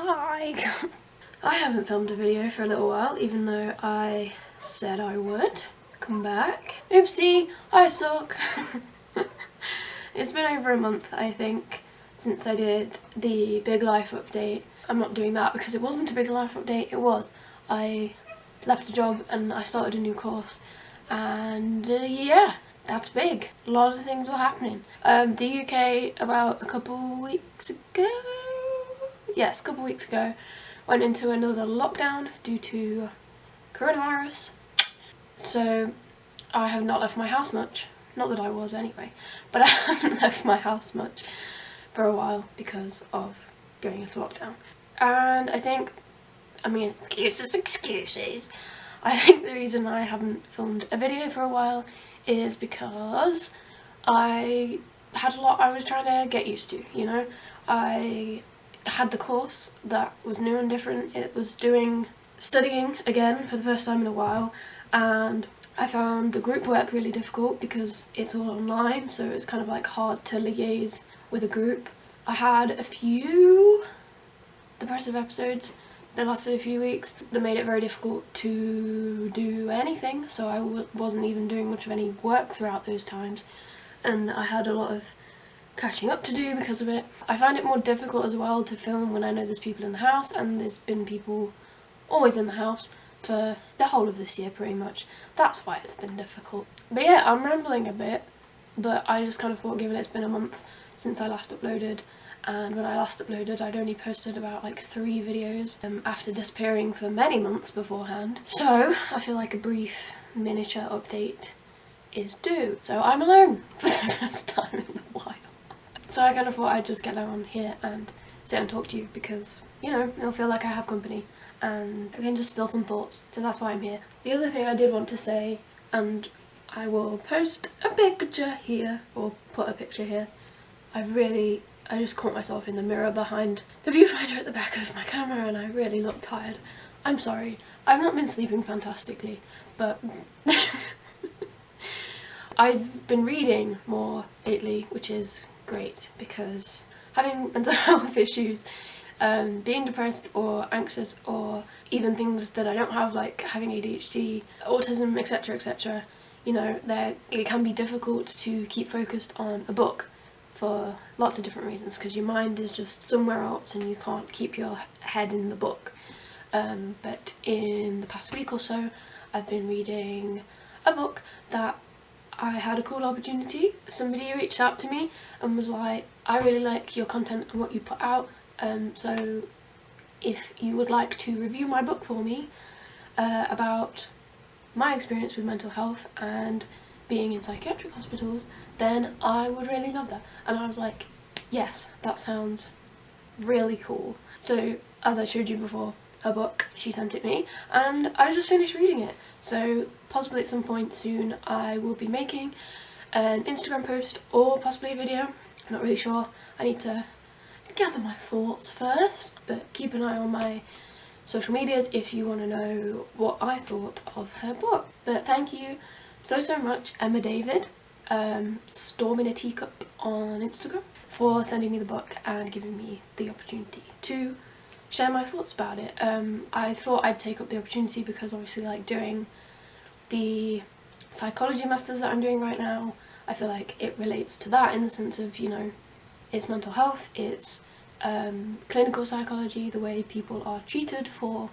Hi! I haven't filmed a video for a little while, even though I said I would come back. Oopsie, I suck. It's been over a month, I think, since I did the big life update. I'm not doing that because it wasn't a big life update, it was. I left a job and I started a new course, and yeah, that's big. A lot of things were happening. The UK, about a couple weeks ago, yes, a couple weeks ago, went into another lockdown due to coronavirus. So I have not left my house much. Not that I was anyway, but I haven't left my house much for a while because of going into lockdown. And I think, excuses. I think the reason I haven't filmed a video for a while is because I had a lot I was trying to get used to, you know? I had the course that was new and different. It was studying again for the first time in a while, and I found the group work really difficult because it's all online, so it's kind of like hard to liaise with a group. I had a few depressive episodes that lasted a few weeks that made it very difficult to do anything, so I wasn't even doing much of any work throughout those times, and I had a lot of catching up to do because of it. I find it more difficult as well to film when I know there's people in the house, and there's been people always in the house for the whole of this year pretty much. That's why it's been difficult. But yeah, I'm rambling a bit, but I just kind of thought, given it's been a month since I last uploaded, and when I last uploaded I'd only posted about like 3 videos after disappearing for many months beforehand, so I feel like a brief miniature update is due. So I'm alone for the first time in a while. So I kind of thought I'd just get on here and sit and talk to you because, you know, it'll feel like I have company and I can just spill some thoughts, so that's why I'm here. The other thing I did want to say, and I will post a picture here, or put a picture here, I just caught myself in the mirror behind the viewfinder at the back of my camera and I really look tired. I'm sorry. I've not been sleeping fantastically, but I've been reading more lately, which is great because having mental health issues, being depressed or anxious, or even things that I don't have, like having ADHD, autism, etc, etc, you know, it can be difficult to keep focused on a book for lots of different reasons, because your mind is just somewhere else and you can't keep your head in the book. But in the past week or so I've been reading a book that I had a cool opportunity. Somebody reached out to me and was like, I really like your content and what you put out, so if you would like to review my book for me about my experience with mental health and being in psychiatric hospitals, then I would really love that. And I was like, yes, that sounds really cool. So as I showed you before, her book, she sent it me and I just finished reading it. So possibly at some point soon I will be making an Instagram post or possibly a video. I'm not really sure. I need to gather my thoughts first, but keep an eye on my social medias if you want to know what I thought of her book. But thank you so much, Emma David, Storm in a Teacup on Instagram, for sending me the book and giving me the opportunity to share my thoughts about it. I thought I'd take up the opportunity because obviously, like, doing the psychology masters that I'm doing right now, I feel like it relates to that in the sense of, you know, it's mental health, it's clinical psychology, the way people are treated for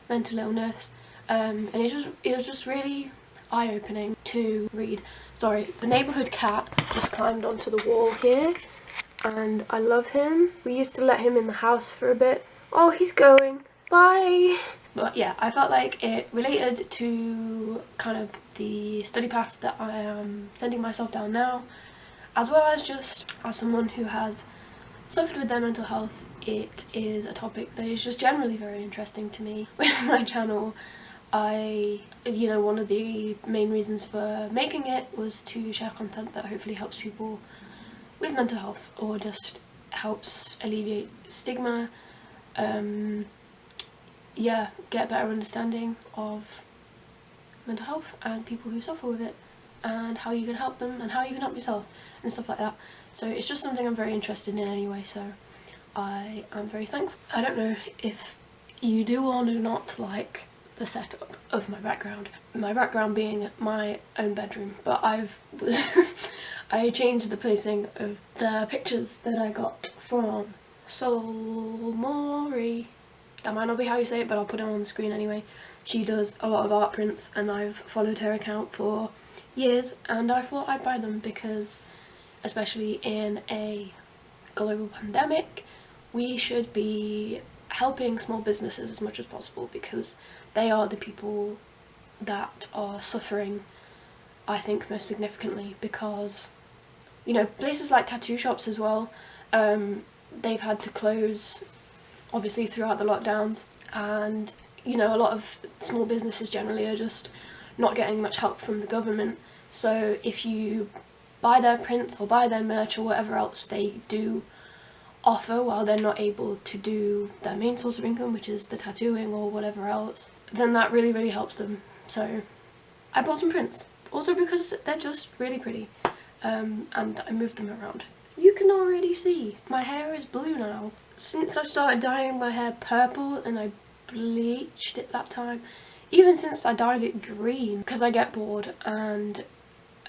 mental illness, and it was just really eye-opening to read. Sorry, the neighbourhood cat just climbed onto the wall here and I love him. We used to let him in the house for a bit. Oh, he's going. Bye! But yeah, I felt like it related to kind of the study path that I am sending myself down now, as well as just as someone who has suffered with their mental health. It is a topic that is just generally very interesting to me. With my channel, you know, one of the main reasons for making it was to share content that hopefully helps people with mental health, or just helps alleviate stigma, yeah, get a better understanding of mental health and people who suffer with it, and how you can help them and how you can help yourself and stuff like that. So it's just something I'm very interested in anyway, so I am very thankful. I don't know if you do or do not like the setup of my background. My background being my own bedroom, but I changed the placing of the pictures that I got from Solmori. That might not be how you say it, but I'll put it on the screen anyway. She does a lot of art prints and I've followed her account for years, and I thought I'd buy them because, especially in a global pandemic, we should be helping small businesses as much as possible because they are the people that are suffering, I think, most significantly, because, you know, places like tattoo shops as well, they've had to close obviously throughout the lockdowns, and you know, a lot of small businesses generally are just not getting much help from the government. So if you buy their prints or buy their merch or whatever else they do offer while they're not able to do their main source of income, which is the tattooing or whatever else, then that really, really helps them. So I bought some prints, also because they're just really pretty, and I moved them around. You can already see my hair is blue now. Since I started dyeing my hair purple and I bleached it that time, even since I dyed it green, because I get bored, and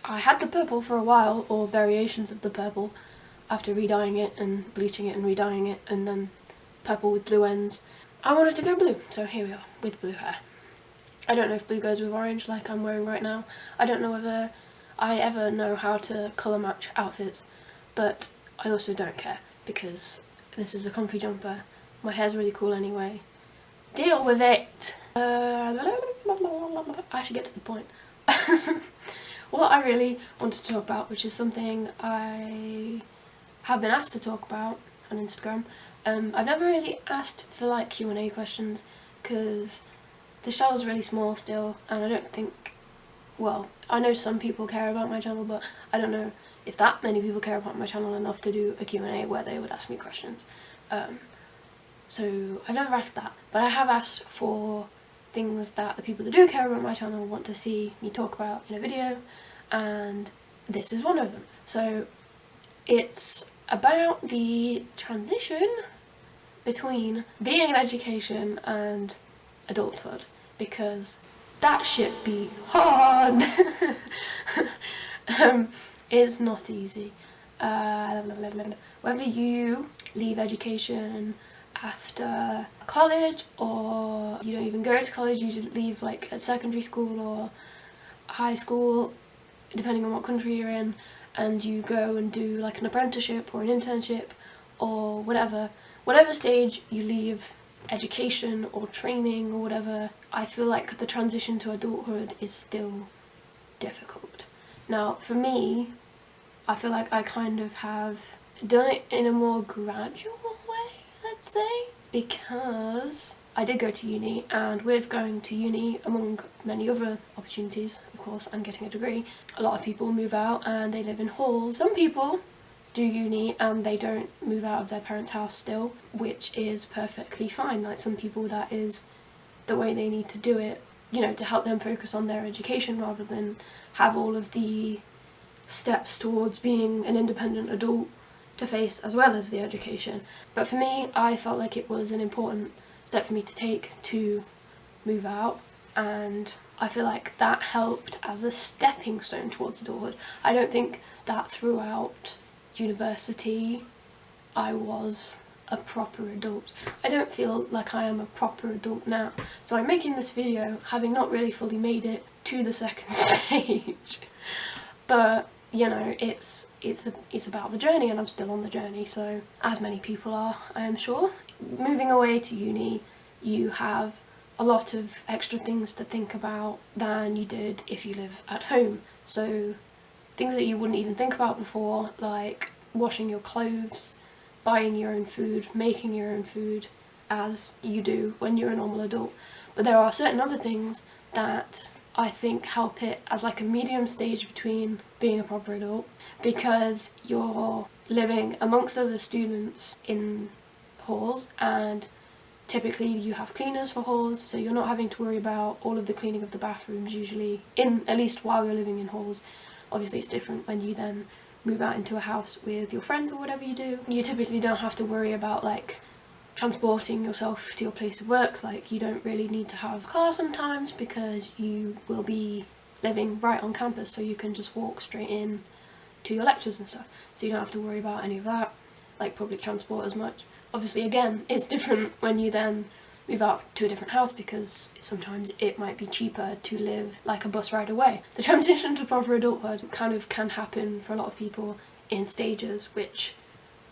I had the purple for a while, or variations of the purple, after re-dyeing it and bleaching it and re-dyeing it, and then purple with blue ends. I wanted to go blue, so here we are with blue hair. I don't know if blue goes with orange like I'm wearing right now. I don't know whether I ever know how to colour match outfits, but I also don't care because this is a comfy jumper. My hair's really cool anyway. Deal with it! I should get to the point. What I really wanted to talk about, which is something I have been asked to talk about on Instagram. I've never really asked for like Q&A questions because the channel's really small still, and I don't think, well, I know some people care about my channel, but I don't know if that many people care about my channel enough to do a Q&A where they would ask me questions. So I've never asked that, but I have asked for things that the people that do care about my channel want to see me talk about in a video, and this is one of them. So it's about the transition between being in education and adulthood, because that shit be hard. It's not easy. Whether you leave education after college, or you don't even go to college, you just leave like at secondary school or high school, depending on what country you're in, and you go and do like an apprenticeship or an internship or whatever stage you leave education or training or whatever, I feel like the transition to adulthood is still difficult. Now for me, I feel like I kind of have done it in a more gradual way, let's say, because I did go to uni, and with going to uni, among many other opportunities, of course, and getting a degree, a lot of people move out and they live in halls. Some people do uni and they don't move out of their parents' house still, which is perfectly fine. Like, some people, that is the way they need to do it, you know, to help them focus on their education rather than have all of the steps towards being an independent adult to face, as well as the education. But for me, I felt like it was an important step for me to take to move out, and I feel like that helped as a stepping stone towards adulthood. I don't think that throughout university I was a proper adult. I don't feel like I am a proper adult now, so I'm making this video having not really fully made it to the second stage, but you know, it's about the journey, and I'm still on the journey, so as many people are, I am sure. Moving away to uni, you have a lot of extra things to think about than you did if you live at home. So things that you wouldn't even think about before, like washing your clothes, buying your own food, making your own food, as you do when you're a normal adult. But there are certain other things that I think help it as like a medium stage between being a proper adult, because you're living amongst other students in halls, and typically you have cleaners for halls, so you're not having to worry about all of the cleaning of the bathrooms usually, at least while you're living in halls. Obviously it's different when you then move out into a house with your friends or whatever you do, you typically don't have to worry about like transporting yourself to your place of work. Like, you don't really need to have a car sometimes because you will be living right on campus, so you can just walk straight in to your lectures and stuff, so you don't have to worry about any of that, like public transport as much. Obviously, again, it's different when you then move out to a different house, because sometimes it might be cheaper to live like a bus ride away. The transition to proper adulthood kind of can happen for a lot of people in stages, which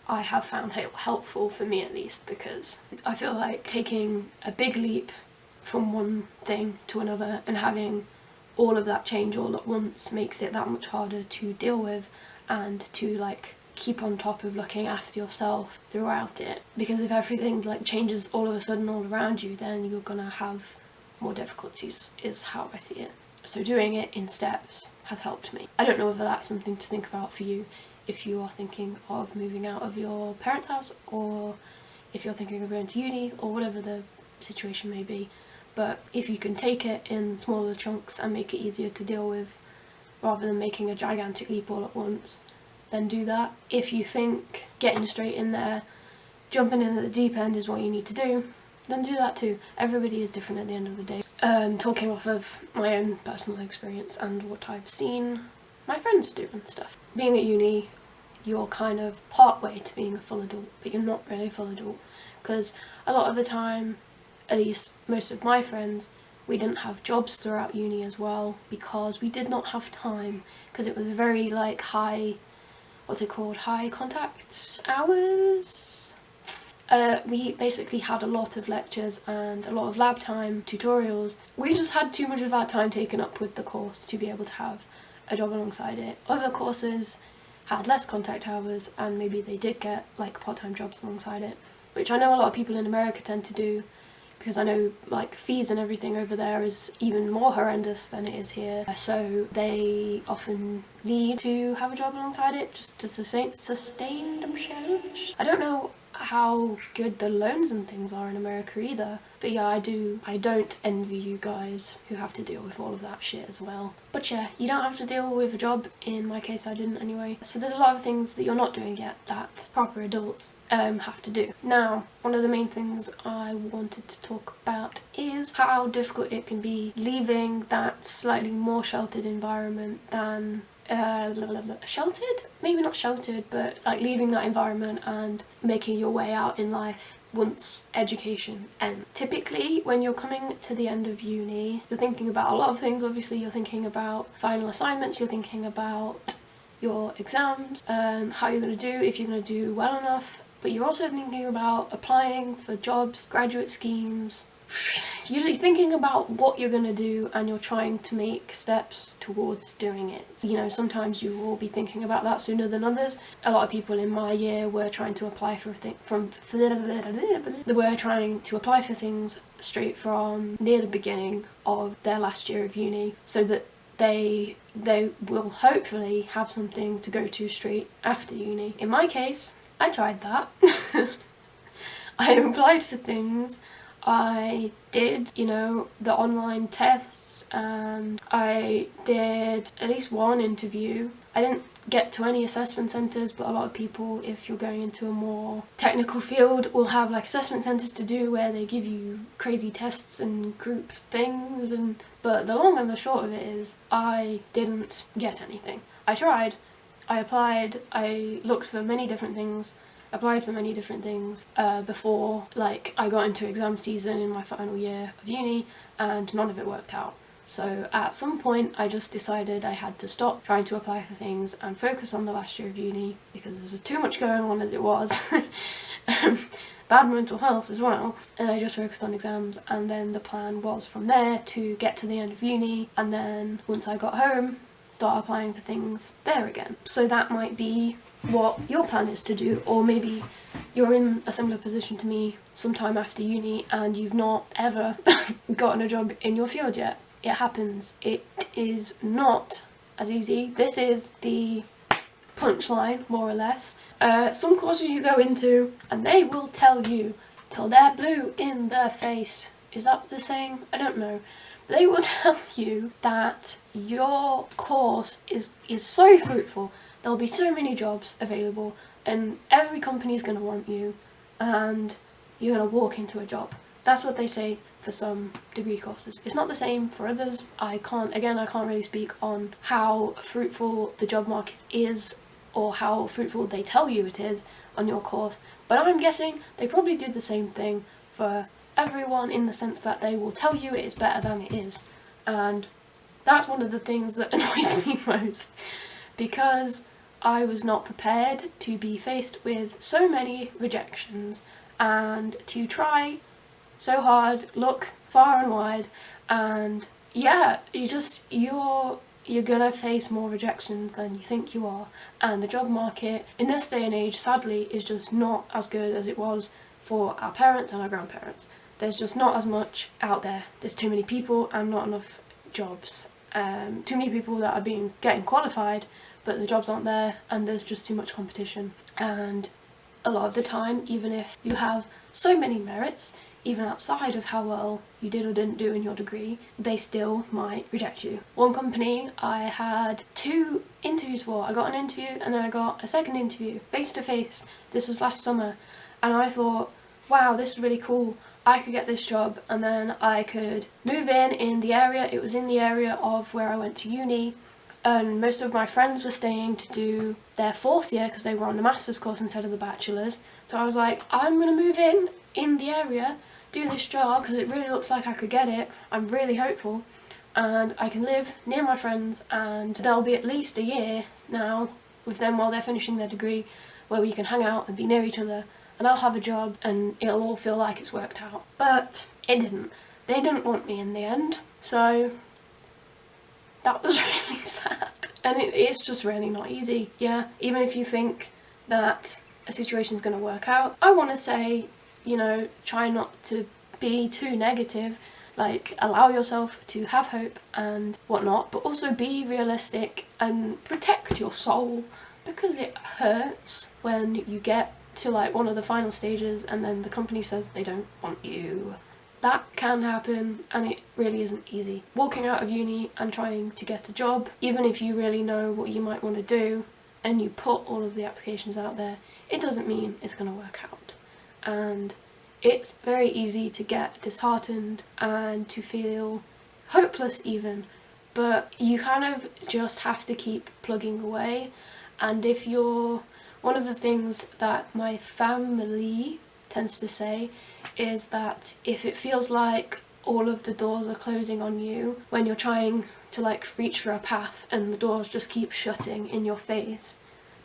I have found helpful for me at least, because I feel like taking a big leap from one thing to another and having all of that change all at once makes it that much harder to deal with and to like keep on top of looking after yourself throughout it. Because if everything like changes all of a sudden all around you, then you're gonna have more difficulties, is how I see it. So doing it in steps have helped me. I don't know whether that's something to think about for you if you are thinking of moving out of your parents' house, or if you're thinking of going to uni, or whatever the situation may be. But if you can take it in smaller chunks and make it easier to deal with, rather than making a gigantic leap all at once, then do that. If you think getting straight in there, jumping in at the deep end is what you need to do, then do that too. Everybody is different at the end of the day. Talking off of my own personal experience and what I've seen my friends do and stuff. Being at uni, you're kind of part way to being a full adult, but you're not really a full adult, because a lot of the time, at least most of my friends, we didn't have jobs throughout uni as well, because we did not have time, because it was a very like high, what's it called, high contact hours? We basically had a lot of lectures and a lot of lab time, tutorials. We just had too much of our time taken up with the course to be able to have a job alongside it. Other courses had less contact hours and maybe they did get like part-time jobs alongside it, which I know a lot of people in America tend to do, because I know like fees and everything over there is even more horrendous than it is here, so they often need to have a job alongside it just to sustain themselves. I don't know how good the loans and things are in America either, but yeah, I don't envy you guys who have to deal with all of that shit as well. But yeah, you don't have to deal with a job. In my case, I didn't anyway. So there's a lot of things that you're not doing yet that proper adults have to do. Now, one of the main things I wanted to talk about is how difficult it can be leaving that slightly more sheltered environment than sheltered? Maybe not sheltered, but like leaving that environment and making your way out in life once education ends. Typically, when you're coming to the end of uni, you're thinking about a lot of things. Obviously, you're thinking about final assignments, you're thinking about your exams, how you're going to do, if you're going to do well enough, but you're also thinking about applying for jobs, graduate schemes, usually thinking about what you're going to do, and you're trying to make steps towards doing it. You know, sometimes you will be thinking about that sooner than others. A lot of people in my year were trying to apply for things straight from near the beginning of their last year of uni, so that they will hopefully have something to go to straight after uni. In my case, I tried that. I applied for things. I did, you know, the online tests, and I did at least one interview. I didn't get to any assessment centres, but a lot of people, if you're going into a more technical field, will have like assessment centres to do where they give you crazy tests and group things, but the long and the short of it is I didn't get anything. I tried, I applied, I looked for many different things, applied for many different things before like I got into exam season in my final year of uni, and none of it worked out. So at some point I just decided I had to stop trying to apply for things and focus on the last year of uni, because there's too much going on as it was. Bad mental health as well, and I just focused on exams, and then the plan was from there to get to the end of uni, and then once I got home, start applying for things there again. So that might be what your plan is to do, or maybe you're in a similar position to me sometime after uni and you've not ever gotten a job in your field yet. It happens. It is not as easy. This is the punchline, more or less. Some courses you go into and they will tell you till they're blue in the face. Is that what they're saying? I don't know. They will tell you that your course is so fruitful, there'll be so many jobs available and every company's going to want you and you're going to walk into a job. That's what they say for some degree courses. It's not the same for others. I can't really speak on how fruitful the job market is or how fruitful they tell you it is on your course, but I'm guessing they probably do the same thing for everyone, in the sense that they will tell you it is better than it is. And that's one of the things that annoys me most, because I was not prepared to be faced with so many rejections and to try so hard, look far and wide, and yeah, you're gonna face more rejections than you think you are. And the job market in this day and age, sadly, is just not as good as it was for our parents and our grandparents. There's just not as much out there. There's too many people and not enough jobs. Too many people that are getting qualified, but the jobs aren't there, and there's just too much competition. And a lot of the time, even if you have so many merits, even outside of how well you did or didn't do in your degree, they still might reject you. One company I had 2 interviews for. I got an interview and then I got a second interview, face to face. This was last summer, and I thought, wow, this is really cool. I could get this job and then I could move in the area. It was in the area of where I went to uni, and most of my friends were staying to do their 4th year because they were on the master's course instead of the bachelor's. So I was like, I'm gonna move in the area, do this job because it really looks like I could get it. I'm really hopeful, and I can live near my friends, and there'll be at least a year now with them while they're finishing their degree where we can hang out and be near each other, and I'll have a job and it'll all feel like it's worked out. But it didn't. They didn't want me in the end, so that was really sad. And it's just really not easy. Yeah, even if you think that a situation's going to work out, I want to say, try not to be too negative. Like, allow yourself to have hope and whatnot, but also be realistic and protect your soul, because it hurts when you get to like one of the final stages and then the company says they don't want you. That can happen, and it really isn't easy. Walking out of uni and trying to get a job, even if you really know what you might want to do and you put all of the applications out there, it doesn't mean it's going to work out. And it's very easy to get disheartened and to feel hopeless even, but you kind of just have to keep plugging away. And one of the things that my family tends to say is that if it feels like all of the doors are closing on you when you're trying to like reach for a path and the doors just keep shutting in your face,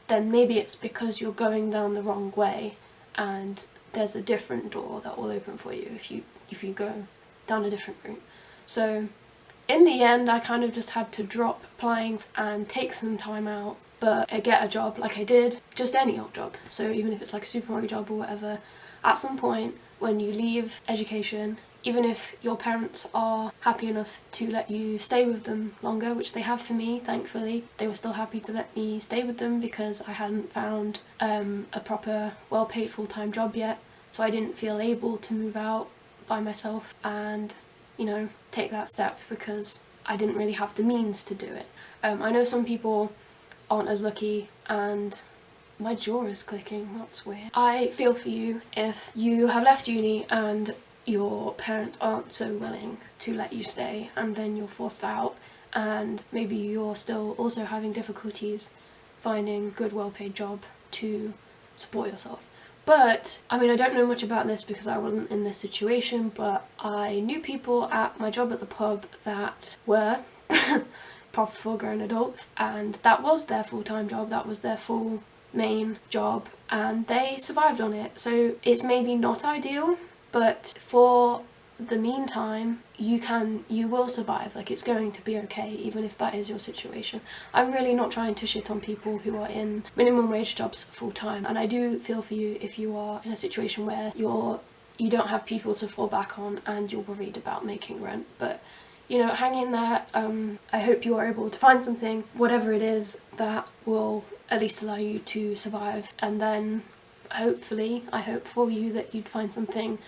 then maybe it's because you're going down the wrong way and there's a different door that will open for you if you go down a different route. So in the end, I kind of just had to drop applying and take some time out, but get a job like I did, just any old job. So even if it's like a supermarket job or whatever, at some point when you leave education, even if your parents are happy enough to let you stay with them longer, which they have for me, thankfully, they were still happy to let me stay with them because I hadn't found a proper, well-paid full-time job yet, so I didn't feel able to move out by myself and, take that step because I didn't really have the means to do it. I know some people aren't as lucky, and my jaw is clicking, that's weird. I feel for you if you have left uni and your parents aren't so willing to let you stay and then you're forced out, and maybe you're still also having difficulties finding a good, well-paid job to support yourself. But, I don't know much about this because I wasn't in this situation, but I knew people at my job at the pub that were proper full-grown adults, and that was their full-time job, that was their full main job, and they survived on it. So it's maybe not ideal, but for the meantime, you will survive. Like, it's going to be okay, even if that is your situation. I'm really not trying to shit on people who are in minimum wage jobs full-time, and I do feel for you if you are in a situation where you don't have people to fall back on and you're worried about making rent. But hang in there. I hope you are able to find something, whatever it is, that will at least allow you to survive, and then hopefully, I hope for you that you'd find something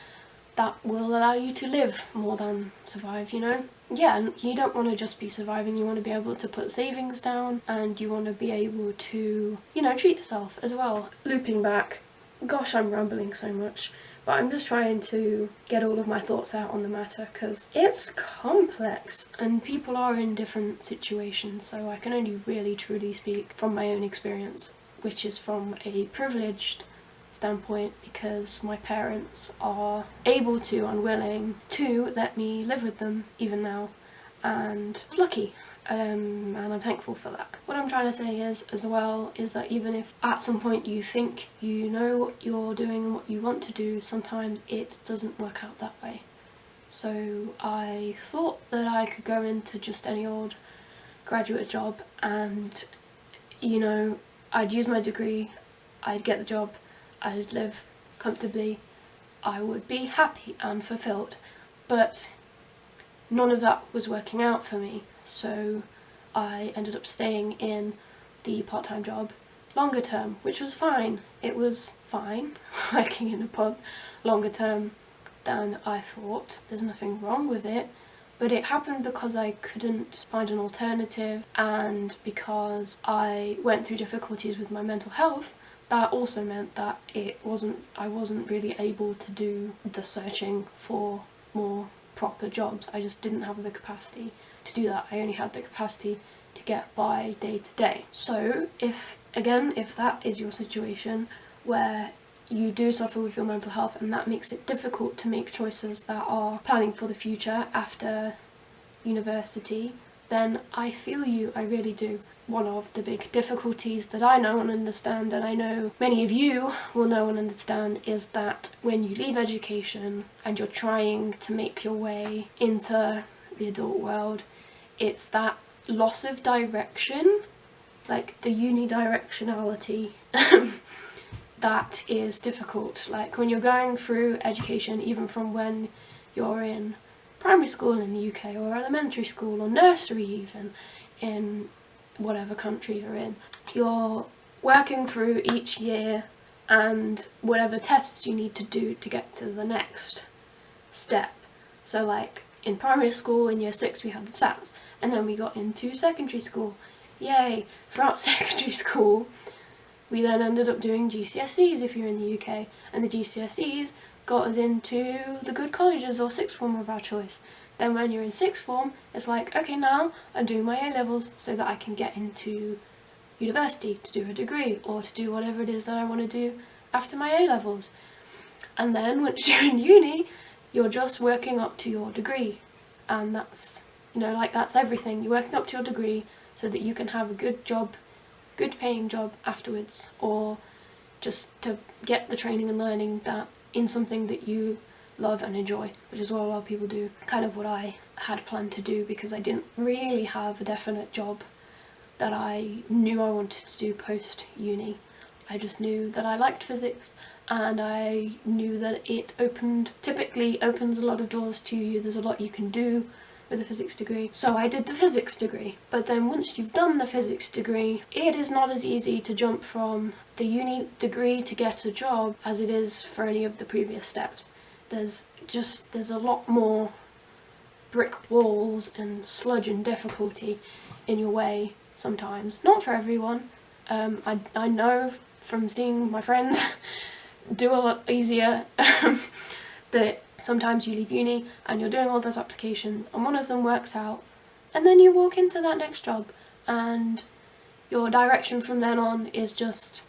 that will allow you to live more than survive, you know? Yeah, and you don't want to just be surviving, you want to be able to put savings down, and you want to be able to, you know, treat yourself as well. Looping back, gosh, I'm rambling so much, but I'm just trying to get all of my thoughts out on the matter, because it's complex, and people are in different situations, so I can only really truly speak from my own experience, which is from a privileged standpoint, because my parents are able to and willing to let me live with them even now, and I was lucky, and I'm thankful for that. What I'm trying to say is, as well, is that even if at some point you think you know what you're doing and what you want to do, sometimes it doesn't work out that way. So I thought that I could go into just any old graduate job and, you know, I'd use my degree, I'd get the job, I'd live comfortably, I would be happy and fulfilled, but none of that was working out for me, so I ended up staying in the part-time job longer term, which was fine. It was fine working in a pub longer term than I thought. There's nothing wrong with it, but it happened because I couldn't find an alternative, and because I went through difficulties with my mental health. That also meant that I wasn't really able to do the searching for more proper jobs. I just didn't have the capacity to do that. I only had the capacity to get by day to day. So if that is your situation, where you do suffer with your mental health and that makes it difficult to make choices that are planning for the future after university, then I feel you, I really do. One of the big difficulties that I know and understand, and I know many of you will know and understand, is that when you leave education and you're trying to make your way into the adult world, it's that loss of direction, like the unidirectionality, that is difficult. Like when you're going through education, even from when you're in primary school in the UK, or elementary school, or nursery even, in whatever country you're in, you're working through each year and whatever tests you need to do to get to the next step. So like in primary school in year 6 we had the SATs, and then we got into secondary school. Yay! Throughout secondary school we then ended up doing GCSEs if you're in the UK, and the GCSEs got us into the good colleges or sixth form of our choice. Then when you're in sixth form, it's like, okay, now I'm doing my A-levels so that I can get into university to do a degree, or to do whatever it is that I want to do after my A-levels. And then once you're in uni, you're just working up to your degree. And that's, you know, like that's everything. You're working up to your degree so that you can have a good job, good paying job afterwards, or just to get the training and learning that in something that you love and enjoy, which is what a lot of people do. Kind of what I had planned to do, because I didn't really have a definite job that I knew I wanted to do post uni. I just knew that I liked physics, and I knew that it typically opens a lot of doors to you. There's a lot you can do with a physics degree. So I did the physics degree. But then once you've done the physics degree, it is not as easy to jump from the uni degree to get a job as it is for any of the previous steps. There's a lot more brick walls and sludge and difficulty in your way sometimes. Not for everyone. I know from seeing my friends do a lot easier that sometimes you leave uni and you're doing all those applications and one of them works out, and then you walk into that next job and your direction from then on is just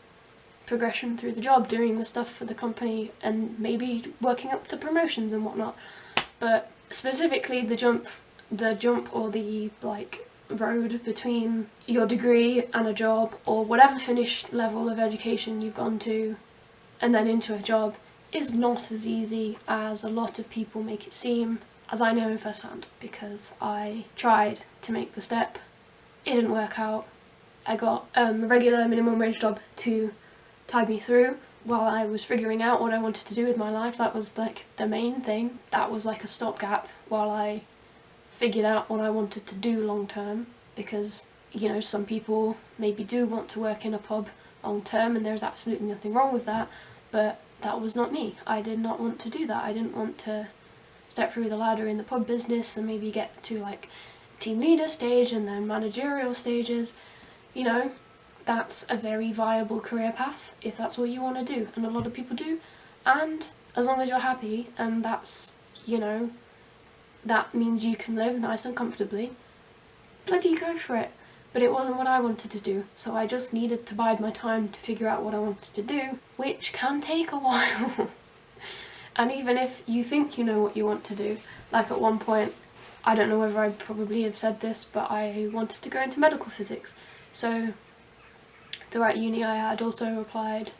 progression through the job, doing the stuff for the company, and maybe working up to promotions and whatnot. But specifically the jump or the like road between your degree and a job, or whatever finished level of education you've gone to, and then into a job, is not as easy as a lot of people make it seem, as I know firsthand, because I tried to make the step, it didn't work out. I got a regular minimum wage job to tide me through while I was figuring out what I wanted to do with my life. That was like the main thing. That was like a stopgap while I figured out what I wanted to do long term, because, you know, some people maybe do want to work in a pub long term, and there's absolutely nothing wrong with that, but that was not me. I did not want to do that. I didn't want to step through the ladder in the pub business and maybe get to like team leader stage and then managerial stages. You know, that's a very viable career path if that's what you want to do, and a lot of people do. And as long as you're happy, and that's, you know, that means you can live nice and comfortably, bloody go for it. But it wasn't what I wanted to do, so I just needed to bide my time to figure out what I wanted to do, which can take a while. And even if you think you know what you want to do, like at one point, I don't know whether I probably have said this, but I wanted to go into medical physics. So throughout uni I had also applied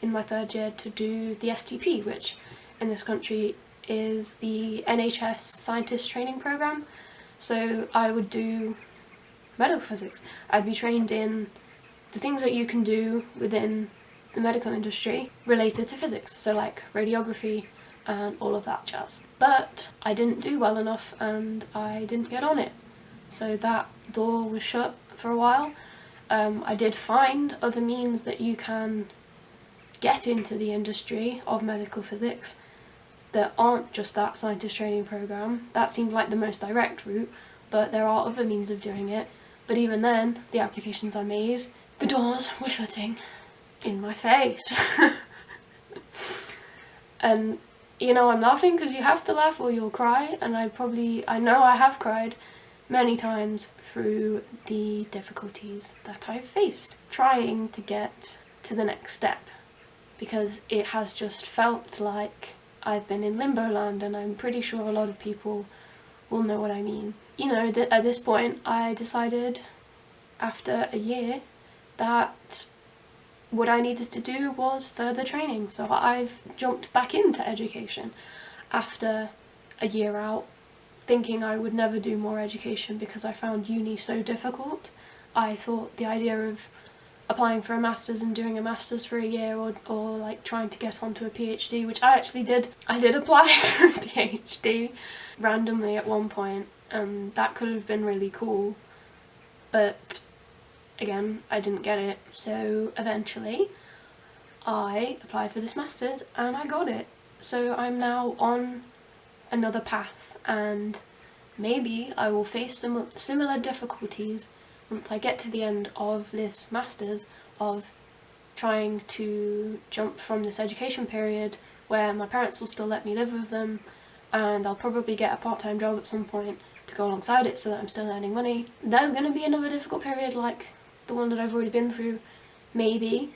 in my third year to do the STP, which in this country is the NHS scientist training programme. So I would do medical physics. I'd be trained in the things that you can do within the medical industry related to physics, so like radiography and all of that jazz. But I didn't do well enough and I didn't get on it, so that door was shut for a while. I did find other means that you can get into the industry of medical physics that aren't just that scientist training programme. That seemed like the most direct route, but there are other means of doing it. But even then, the applications I made, the doors were shutting in my face. And, you know, I'm laughing because you have to laugh or you'll cry, and I know I have cried many times through the difficulties that I've faced trying to get to the next step, because it has just felt like I've been in limbo land, and I'm pretty sure a lot of people will know what I mean. You know, that at this point I decided after a year that what I needed to do was further training, so I've jumped back into education after a year out, thinking I would never do more education because I found uni so difficult. I thought the idea of applying for a master's and doing a master's for a year, or like trying to get onto a PhD, which I actually did. I did apply for a PhD randomly at one point, and that could have been really cool, but again, I didn't get it. So eventually I applied for this master's and I got it. So I'm now on another path, and maybe I will face some similar difficulties once I get to the end of this master's, of trying to jump from this education period where my parents will still let me live with them, and I'll probably get a part-time job at some point to go alongside it so that I'm still earning money. There's going to be another difficult period like the one that I've already been through, maybe,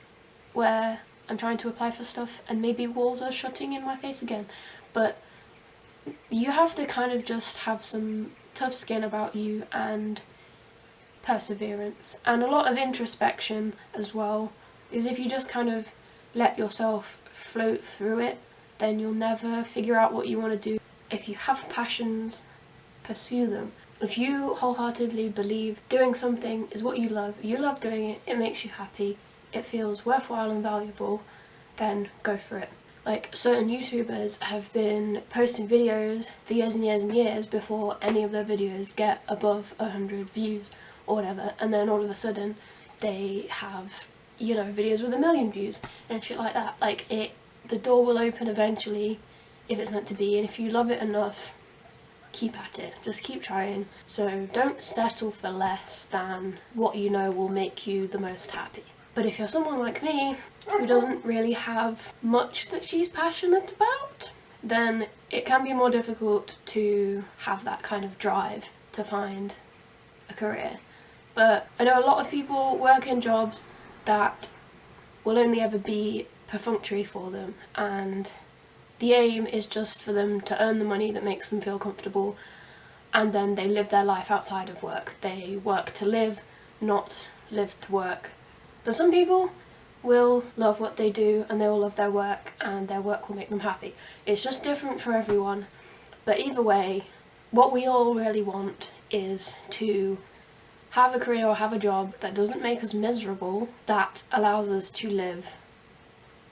where I'm trying to apply for stuff and maybe walls are shutting in my face again. But you have to kind of just have some tough skin about you and perseverance and a lot of introspection as well, because if you just kind of let yourself float through it, then you'll never figure out what you want to do. If you have passions, pursue them. If you wholeheartedly believe doing something is what you love doing it, it makes you happy, it feels worthwhile and valuable, then go for it. Like, certain YouTubers have been posting videos for years and years and years before any of their videos get above 100 views or whatever, and then all of a sudden they have, you know, videos with 1 million views and shit like that. Like, the door will open eventually if it's meant to be, and if you love it enough, keep at it, just keep trying. So don't settle for less than what you know will make you the most happy. But if you're someone like me who doesn't really have much that she's passionate about, then it can be more difficult to have that kind of drive to find a career. But I know a lot of people work in jobs that will only ever be perfunctory for them, and the aim is just for them to earn the money that makes them feel comfortable, and then they live their life outside of work. They work to live, not live to work. But some people will love what they do and they will love their work and their work will make them happy. It's just different for everyone. But either way, what we all really want is to have a career or have a job that doesn't make us miserable, that allows us to live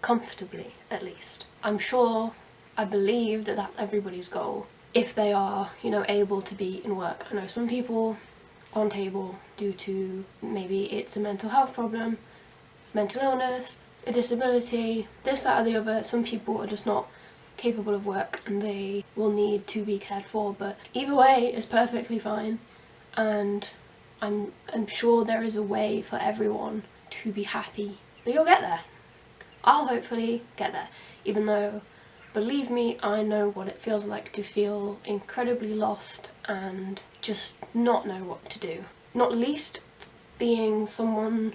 comfortably, at least. I'm sure, I believe that that's everybody's goal, if they are, you know, able to be in work. I know some people aren't able due to maybe it's a mental health problem, mental illness, a disability, this, that or the other. Some people are just not capable of work and they will need to be cared for, but either way is perfectly fine, and I'm sure there is a way for everyone to be happy. But you'll get there. I'll hopefully get there, even though, believe me, I know what it feels like to feel incredibly lost and just not know what to do. Not least being someone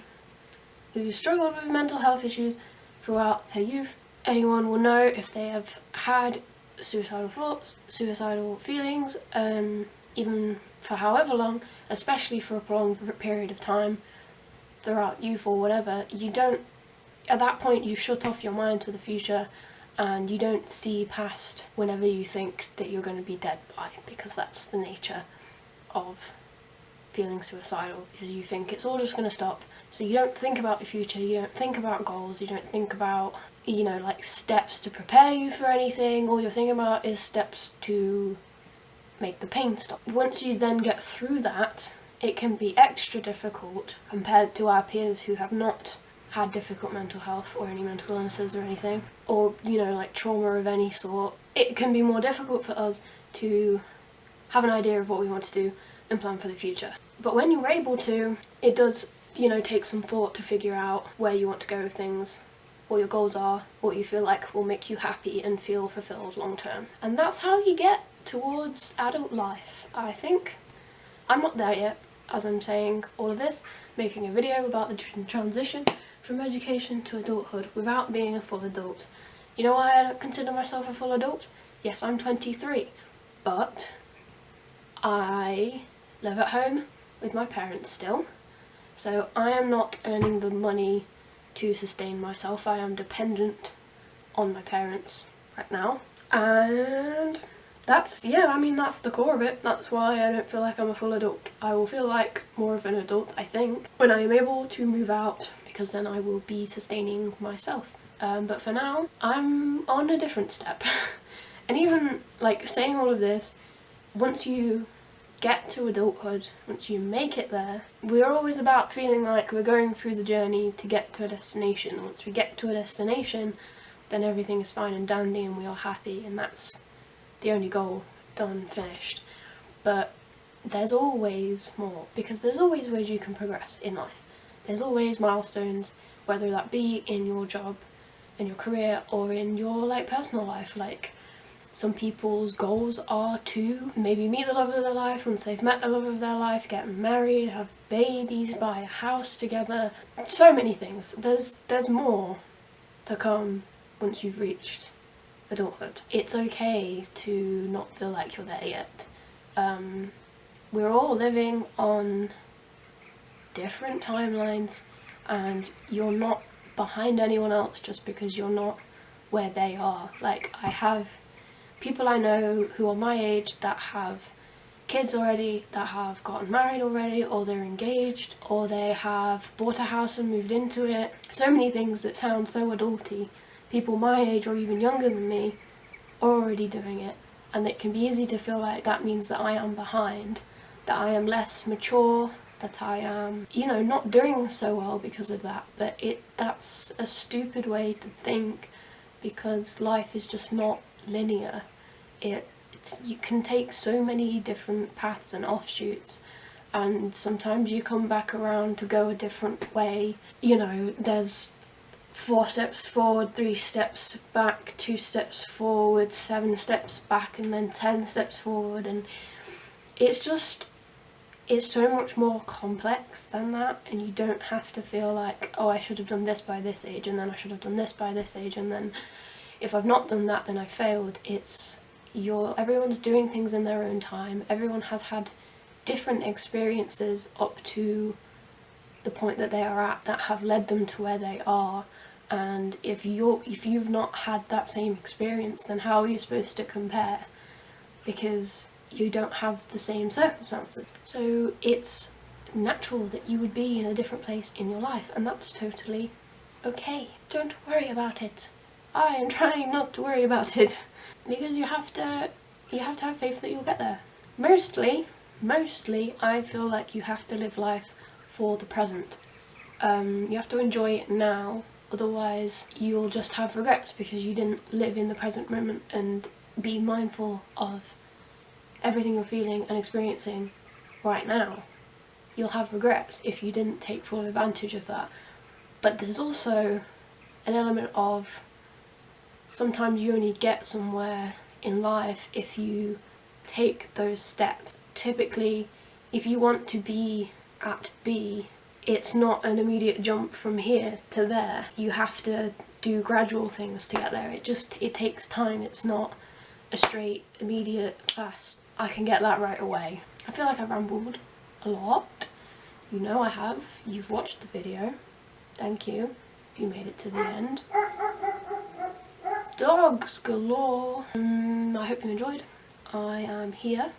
who struggled with mental health issues throughout her youth. Anyone will know if they have had suicidal thoughts, suicidal feelings, even for however long, especially for a prolonged period of time throughout youth or whatever. You don't, at that point you shut off your mind to the future and you don't see past whenever you think that you're going to be dead by, because that's the nature of feeling suicidal, is you think it's all just going to stop. So you don't think about the future, you don't think about goals, you don't think about, you know, like steps to prepare you for anything. All you're thinking about is steps to make the pain stop. Once you then get through that, it can be extra difficult compared to our peers who have not had difficult mental health or any mental illnesses or anything, or, you know, like trauma of any sort. It can be more difficult for us to have an idea of what we want to do and plan for the future. But when you're able to, it does, you know, take some thought to figure out where you want to go with things, what your goals are, what you feel like will make you happy and feel fulfilled long term. And that's how you get towards adult life, I think. I'm not there yet, as I'm saying all of this, making a video about the transition from education to adulthood without being a full adult. You know why I don't consider myself a full adult? Yes, I'm 23, but I live at home with my parents still, so I am not earning the money to sustain myself. I am dependent on my parents right now, and that's, yeah, I mean, that's the core of it. That's why I don't feel like I'm a full adult. I will feel like more of an adult, I think, when I am able to move out, because then I will be sustaining myself. But for now, I'm on a different step. And even, like, saying all of this, once you get to adulthood, once you make it there, we're always about feeling like we're going through the journey to get to a destination. Once we get to a destination, then everything is fine and dandy and we are happy, and that's the only goal, done, finished. But there's always more, because there's always ways you can progress in life. There's always milestones, whether that be in your job, in your career, or in your, like, personal life. Like, some people's goals are to maybe meet the love of their life. Once they've met the love of their life, get married, have babies, buy a house together. So many things. There's more to come once you've reached adulthood. It's okay to not feel like you're there yet. We're all living on different timelines, and you're not behind anyone else just because you're not where they are. Like, I have people I know who are my age that have kids already, that have gotten married already, or they're engaged, or they have bought a house and moved into it. So many things that sound so adulty. People my age or even younger than me are already doing it, and it can be easy to feel like that means that I am behind, that I am less mature, that I am, you know, not doing so well because of that. But that's a stupid way to think, because life is just not linear. You can take so many different paths and offshoots, and sometimes you come back around to go a different way. You know, there's 4 steps forward, 3 steps back, 2 steps forward, 7 steps back, and then 10 steps forward, and it's so much more complex than that. And you don't have to feel like, oh, I should have done this by this age, and then I should have done this by this age, and then if I've not done that, then I failed. Everyone's doing things in their own time. Everyone has had different experiences up to the point that they are at that have led them to where they are. And if you've not had that same experience, then how are you supposed to compare? Because you don't have the same circumstances. So it's natural that you would be in a different place in your life, and that's totally okay. Don't worry about it. I am trying not to worry about it, because you have to have faith that you'll get there. Mostly I feel like you have to live life for the present. You have to enjoy it now, Otherwise you'll just have regrets because you didn't live in the present moment and be mindful of everything you're feeling and experiencing right now. You'll have regrets if you didn't take full advantage of that. But there's also an element of sometimes you only get somewhere in life if you take those steps. Typically, if you want to be at B, it's not an immediate jump from here to there. You have to do gradual things to get there. It takes time. It's not a straight, immediate, fast, I can get that right away. I feel like I've rambled a lot. You know I have. You've watched the video. Thank you if you made it to the end. Dogs galore. I hope you enjoyed. I am here.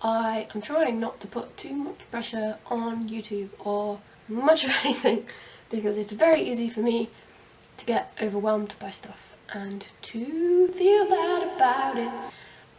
I am trying not to put too much pressure on YouTube or much of anything because it's very easy for me to get overwhelmed by stuff and to feel bad about it.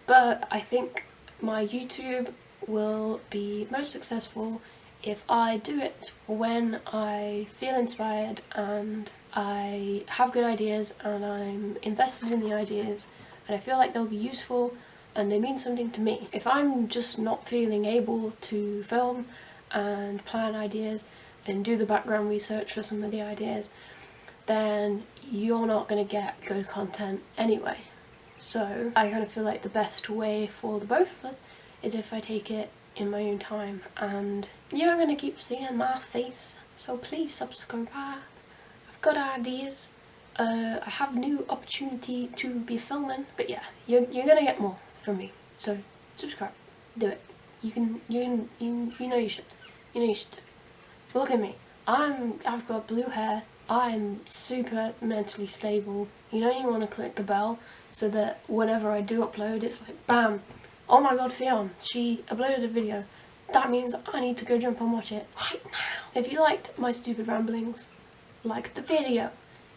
But I think my YouTube will be most successful if I do it when I feel inspired and I have good ideas and I'm invested in the ideas and I feel like they'll be useful and they mean something to me. If I'm just not feeling able to film and plan ideas and do the background research for some of the ideas, then you're not going to get good content anyway. So I kind of feel like the best way for the both of us is if I take it in my own time, and you're going to keep seeing my face, so please subscribe. I've got ideas, I have new opportunity to be filming, but yeah, you're going to get more from me, so subscribe, do it. You know you should. You know you should do it. Look at me. I've got blue hair. I'm super mentally stable. You know you want to click the bell so that whenever I do upload, it's like bam. Oh my god, Fionn, she uploaded a video. That means I need to go jump and watch it right now. If you liked my stupid ramblings, like the video.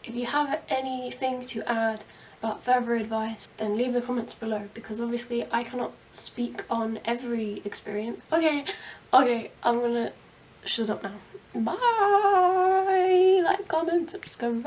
If you have anything to add about further advice, then leave the comments below, because obviously I cannot speak on every experience. Okay, I'm gonna shut up now. Bye! Like, comment, subscribe.